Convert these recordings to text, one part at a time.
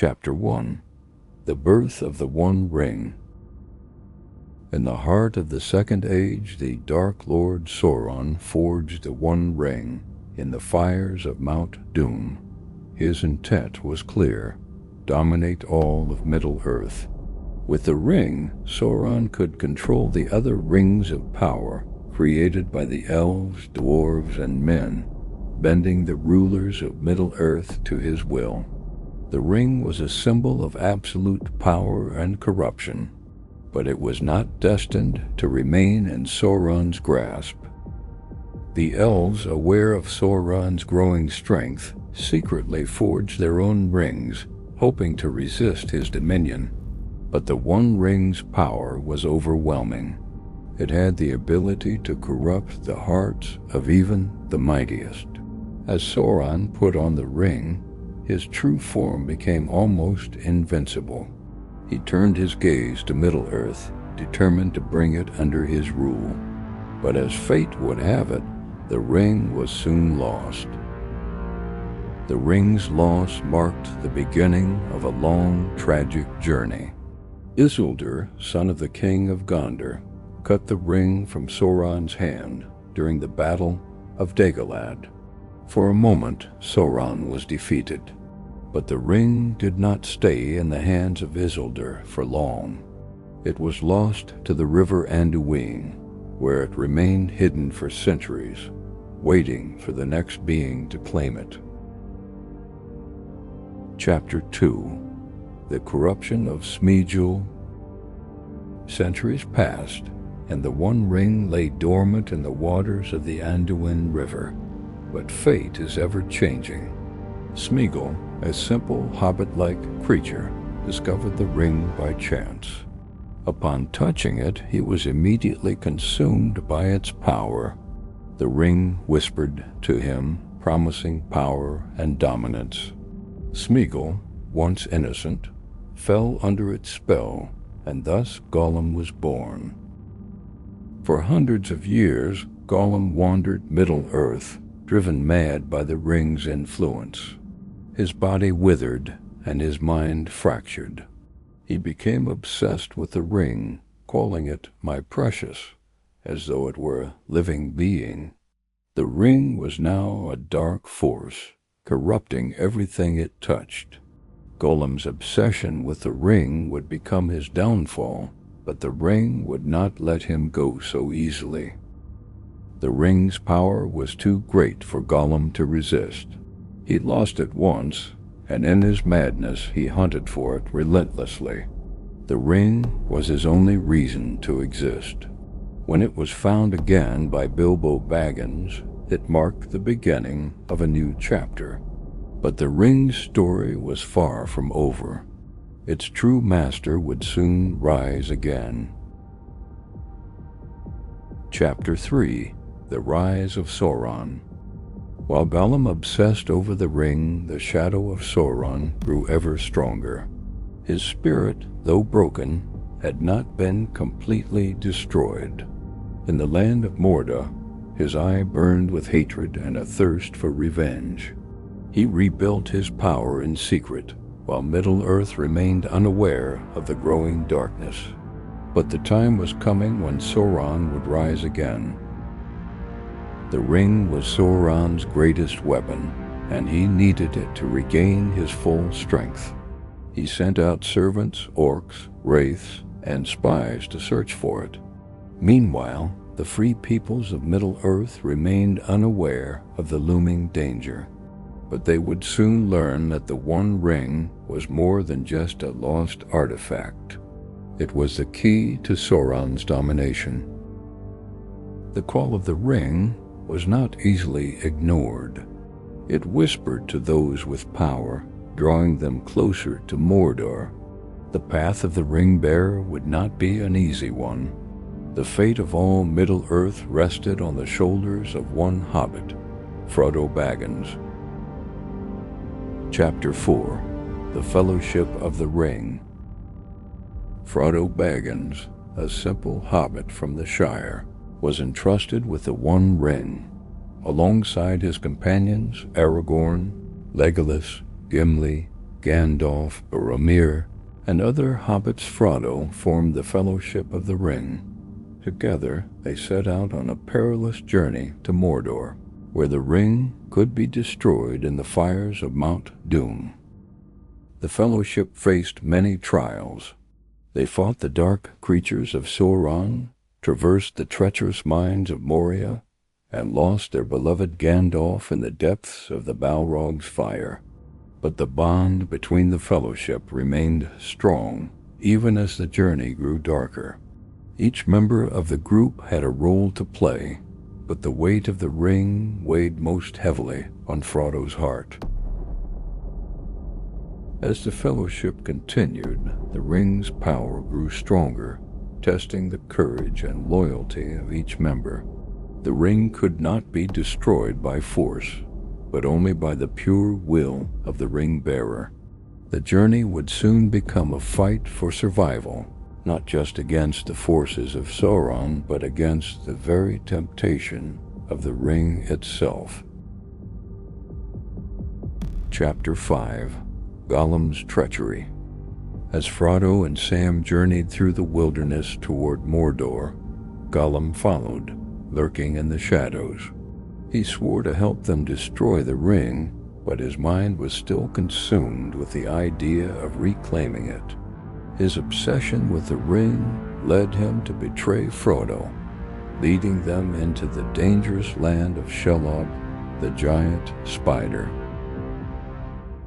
Chapter 1. The Birth of the One Ring. In the heart of the Second Age, the Dark Lord Sauron forged the One Ring in the fires of Mount Doom. His intent was clear: dominate all of Middle-earth. With the ring, Sauron could control the other rings of power created by the elves, dwarves, and men, bending the rulers of Middle-earth to his will. The ring was a symbol of absolute power and corruption, but it was not destined to remain in Sauron's grasp. The elves, aware of Sauron's growing strength, secretly forged their own rings, hoping to resist his dominion. But the One Ring's power was overwhelming. It had the ability to corrupt the hearts of even the mightiest. As Sauron put on the ring, his true form became almost invincible. He turned his gaze to Middle-earth, determined to bring it under his rule. But as fate would have it, the ring was soon lost. The ring's loss marked the beginning of a long, tragic journey. Isildur, son of the king of Gondor, cut the ring from Sauron's hand during the Battle of Dagorlad. For a moment, Sauron was defeated. But the ring did not stay in the hands of Isildur for long. It was lost to the river Anduin, where it remained hidden for centuries, waiting for the next being to claim it. Chapter 2. The Corruption of Sméagol. Centuries passed, and the One Ring lay dormant in the waters of the Anduin River. But fate is ever-changing. Sméagol, a simple hobbit-like creature, discovered the ring by chance. Upon touching it, he was immediately consumed by its power. The ring whispered to him, promising power and dominance. Sméagol, once innocent, fell under its spell, and thus Gollum was born. For hundreds of years, Gollum wandered Middle-earth, driven mad by the ring's influence. His body withered, and his mind fractured. He became obsessed with the ring, calling it "my precious," as though it were a living being. The ring was now a dark force, corrupting everything it touched. Gollum's obsession with the ring would become his downfall, but the ring would not let him go so easily. The ring's power was too great for Gollum to resist. He lost it once, and in his madness he hunted for it relentlessly. The ring was his only reason to exist. When it was found again by Bilbo Baggins, it marked the beginning of a new chapter. But the ring's story was far from over. Its true master would soon rise again. Chapter 3. The Rise of Sauron. While Gollum obsessed over the ring, the shadow of Sauron grew ever stronger. His spirit, though broken, had not been completely destroyed. In the land of Mordor, his eye burned with hatred and a thirst for revenge. He rebuilt his power in secret, while Middle-earth remained unaware of the growing darkness. But the time was coming when Sauron would rise again. The ring was Sauron's greatest weapon, and he needed it to regain his full strength. He sent out servants, orcs, wraiths, and spies to search for it. Meanwhile, the free peoples of Middle-earth remained unaware of the looming danger. But they would soon learn that the One Ring was more than just a lost artifact. It was the key to Sauron's domination. The call of the ring was not easily ignored. It whispered to those with power, drawing them closer to Mordor. The path of the ring-bearer would not be an easy one. The fate of all Middle-earth rested on the shoulders of one hobbit, Frodo Baggins. Chapter 4. The Fellowship of the Ring. Frodo Baggins, a simple hobbit from the Shire, was entrusted with the One Ring. Alongside his companions Aragorn, Legolas, Gimli, Gandalf, Boromir, and other hobbits Frodo formed the Fellowship of the Ring. Together, they set out on a perilous journey to Mordor, where the ring could be destroyed in the fires of Mount Doom. The Fellowship faced many trials. They fought the dark creatures of Sauron, traversed the treacherous mines of Moria, and lost their beloved Gandalf in the depths of the Balrog's fire. But the bond between the Fellowship remained strong, even as the journey grew darker. Each member of the group had a role to play, but the weight of the ring weighed most heavily on Frodo's heart. As the Fellowship continued, the ring's power grew stronger, testing the courage and loyalty of each member. The ring could not be destroyed by force, but only by the pure will of the ring-bearer. The journey would soon become a fight for survival, not just against the forces of Sauron, but against the very temptation of the ring itself. Chapter 5. Gollum's Treachery. As Frodo and Sam journeyed through the wilderness toward Mordor, Gollum followed, lurking in the shadows. He swore to help them destroy the ring, but his mind was still consumed with the idea of reclaiming it. His obsession with the ring led him to betray Frodo, leading them into the dangerous land of Shelob, the giant spider.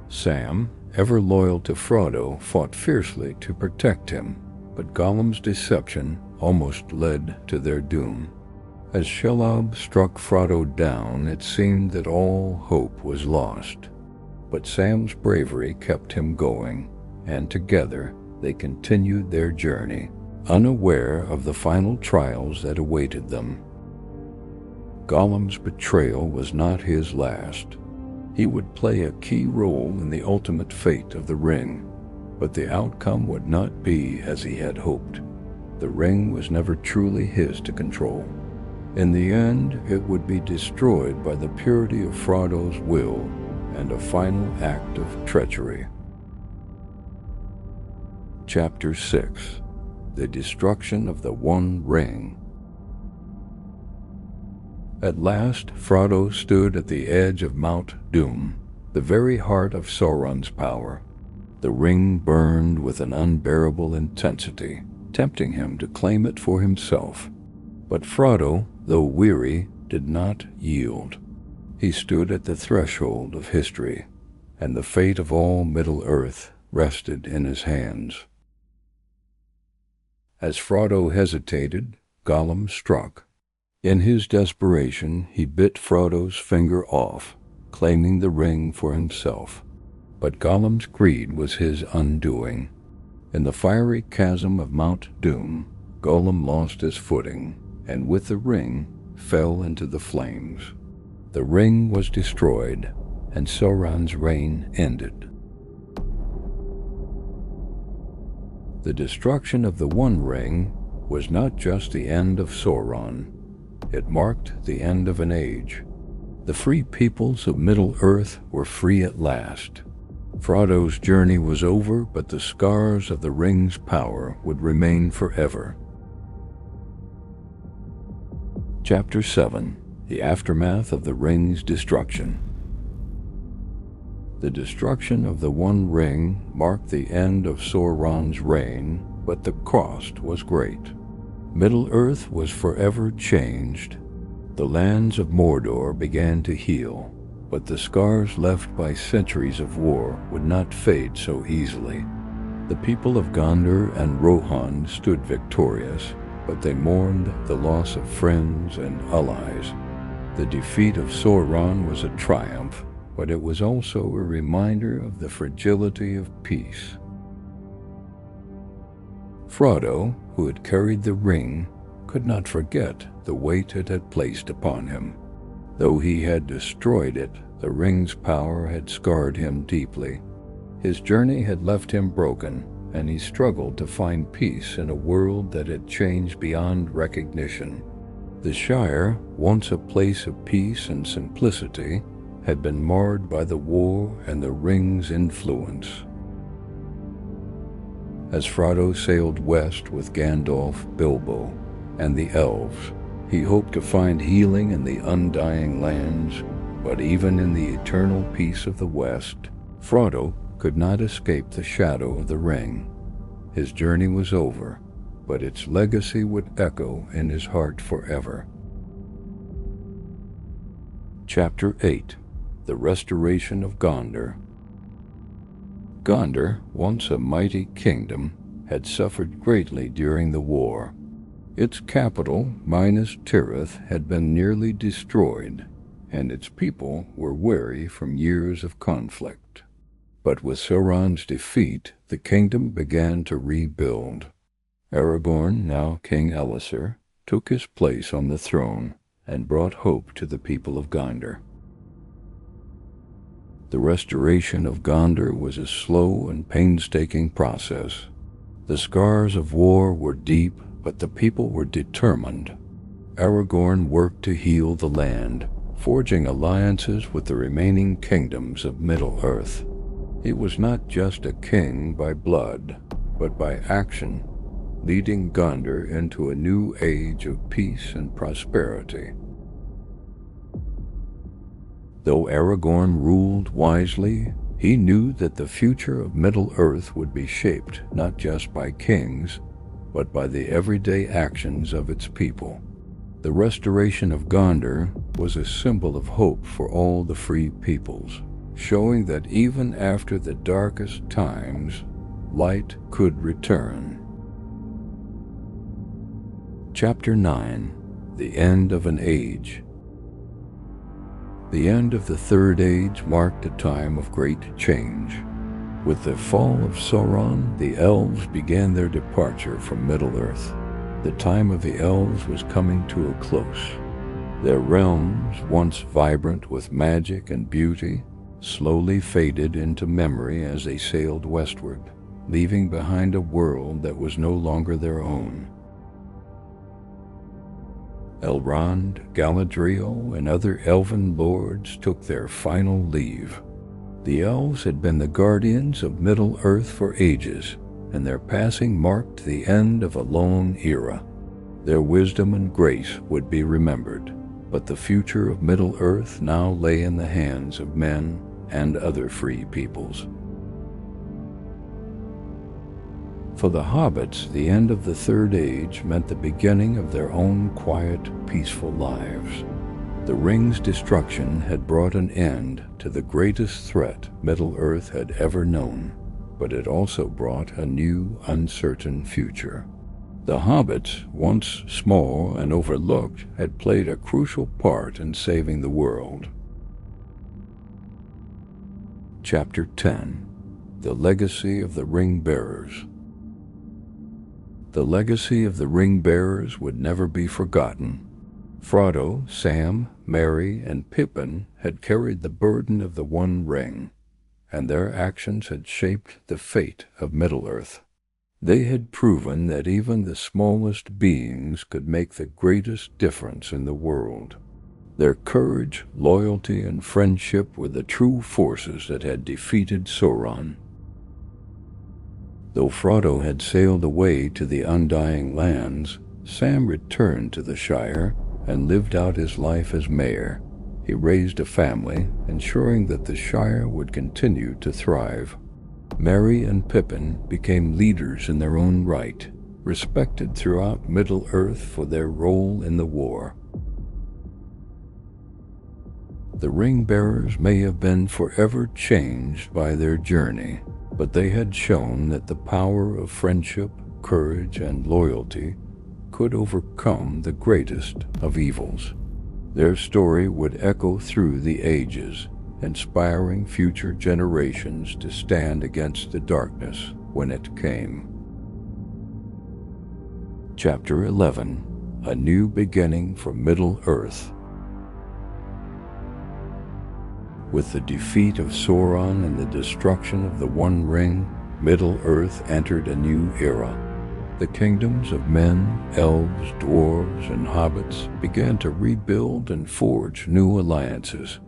Sam, ever loyal to Frodo, fought fiercely to protect him, but Gollum's deception almost led to their doom. As Shelob struck Frodo down, it seemed that all hope was lost. But Sam's bravery kept him going, and together they continued their journey, unaware of the final trials that awaited them. Gollum's betrayal was not his last. He would play a key role in the ultimate fate of the ring, but the outcome would not be as he had hoped. The ring was never truly his to control. In the end, it would be destroyed by the purity of Frodo's will and a final act of treachery. Chapter 6. The Destruction of the One Ring. At last, Frodo stood at the edge of Mount Doom, the very heart of Sauron's power. The ring burned with an unbearable intensity, tempting him to claim it for himself. But Frodo, though weary, did not yield. He stood at the threshold of history, and the fate of all Middle-earth rested in his hands. As Frodo hesitated, Gollum struck. In his desperation, he bit Frodo's finger off, claiming the ring for himself. But Gollum's greed was his undoing. In the fiery chasm of Mount Doom, Gollum lost his footing, and with the ring fell into the flames. The ring was destroyed, and Sauron's reign ended. The destruction of the One Ring was not just the end of Sauron. It marked the end of an age. The free peoples of Middle-earth were free at last. Frodo's journey was over, but the scars of the ring's power would remain forever. Chapter 7. The Aftermath of the Ring's Destruction. The destruction of the One Ring marked the end of Sauron's reign, but the cost was great. Middle-earth was forever changed. The lands of Mordor began to heal, but the scars left by centuries of war would not fade so easily. The people of Gondor and Rohan stood victorious, but they mourned the loss of friends and allies. The defeat of Sauron was a triumph, but it was also a reminder of the fragility of peace. Frodo, who had carried the ring, could not forget the weight it had placed upon him. Though he had destroyed it, the ring's power had scarred him deeply. His journey had left him broken, and he struggled to find peace in a world that had changed beyond recognition. The Shire, once a place of peace and simplicity, had been marred by the war and the ring's influence. As Frodo sailed west with Gandalf, Bilbo, and the elves, he hoped to find healing in the undying lands, but even in the eternal peace of the West, Frodo could not escape the shadow of the ring. His journey was over, but its legacy would echo in his heart forever. Chapter 8: The Restoration of Gondor. Gondor, once a mighty kingdom, had suffered greatly during the war. Its capital, Minas Tirith, had been nearly destroyed, and its people were weary from years of conflict. But with Sauron's defeat, the kingdom began to rebuild. Aragorn, now King Elessar, took his place on the throne and brought hope to the people of Gondor. The restoration of Gondor was a slow and painstaking process. The scars of war were deep, but the people were determined. Aragorn worked to heal the land, forging alliances with the remaining kingdoms of Middle-earth. He was not just a king by blood, but by action, leading Gondor into a new age of peace and prosperity. Though Aragorn ruled wisely, he knew that the future of Middle-earth would be shaped not just by kings, but by the everyday actions of its people. The restoration of Gondor was a symbol of hope for all the free peoples, showing that even after the darkest times, light could return. Chapter 9: The End of an Age. The end of the Third Age marked a time of great change. With the fall of Sauron, the elves began their departure from Middle-earth. The time of the elves was coming to a close. Their realms, once vibrant with magic and beauty, slowly faded into memory as they sailed westward, leaving behind a world that was no longer their own. Elrond, Galadriel, and other elven lords took their final leave. The elves had been the guardians of Middle-earth for ages, and their passing marked the end of a long era. Their wisdom and grace would be remembered, but the future of Middle-earth now lay in the hands of men and other free peoples. For the hobbits, the end of the Third Age meant the beginning of their own quiet, peaceful lives. The ring's destruction had brought an end to the greatest threat Middle-earth had ever known, but it also brought a new, uncertain future. The hobbits, once small and overlooked, had played a crucial part in saving the world. Chapter 10: The Legacy of the Ring-Bearers. The legacy of the ring-bearers would never be forgotten. Frodo, Sam, Merry, and Pippin had carried the burden of the One Ring, and their actions had shaped the fate of Middle-earth. They had proven that even the smallest beings could make the greatest difference in the world. Their courage, loyalty, and friendship were the true forces that had defeated Sauron. Though Frodo had sailed away to the Undying Lands, Sam returned to the Shire and lived out his life as mayor. He raised a family, ensuring that the Shire would continue to thrive. Merry and Pippin became leaders in their own right, respected throughout Middle-earth for their role in the war. The ring-bearers may have been forever changed by their journey, but they had shown that the power of friendship, courage, and loyalty could overcome the greatest of evils. Their story would echo through the ages, inspiring future generations to stand against the darkness when it came. Chapter 11: A New Beginning for Middle-earth. With the defeat of Sauron and the destruction of the One Ring, Middle-earth entered a new era. The kingdoms of men, elves, dwarves, and hobbits began to rebuild and forge new alliances.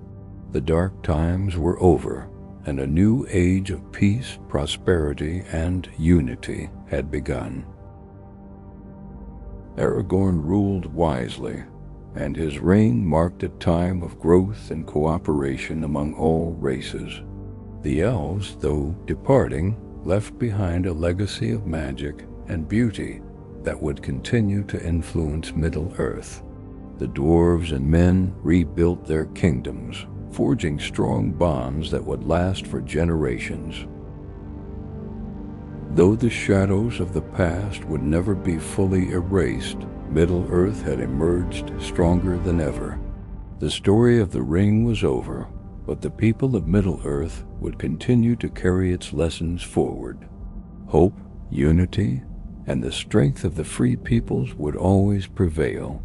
The dark times were over, and a new age of peace, prosperity, and unity had begun. Aragorn ruled wisely, and his reign marked a time of growth and cooperation among all races. The elves, though departing, left behind a legacy of magic and beauty that would continue to influence Middle-earth. The dwarves and men rebuilt their kingdoms, forging strong bonds that would last for generations. Though the shadows of the past would never be fully erased, Middle-earth had emerged stronger than ever. The story of the ring was over, but the people of Middle-earth would continue to carry its lessons forward. Hope, unity, and the strength of the free peoples would always prevail.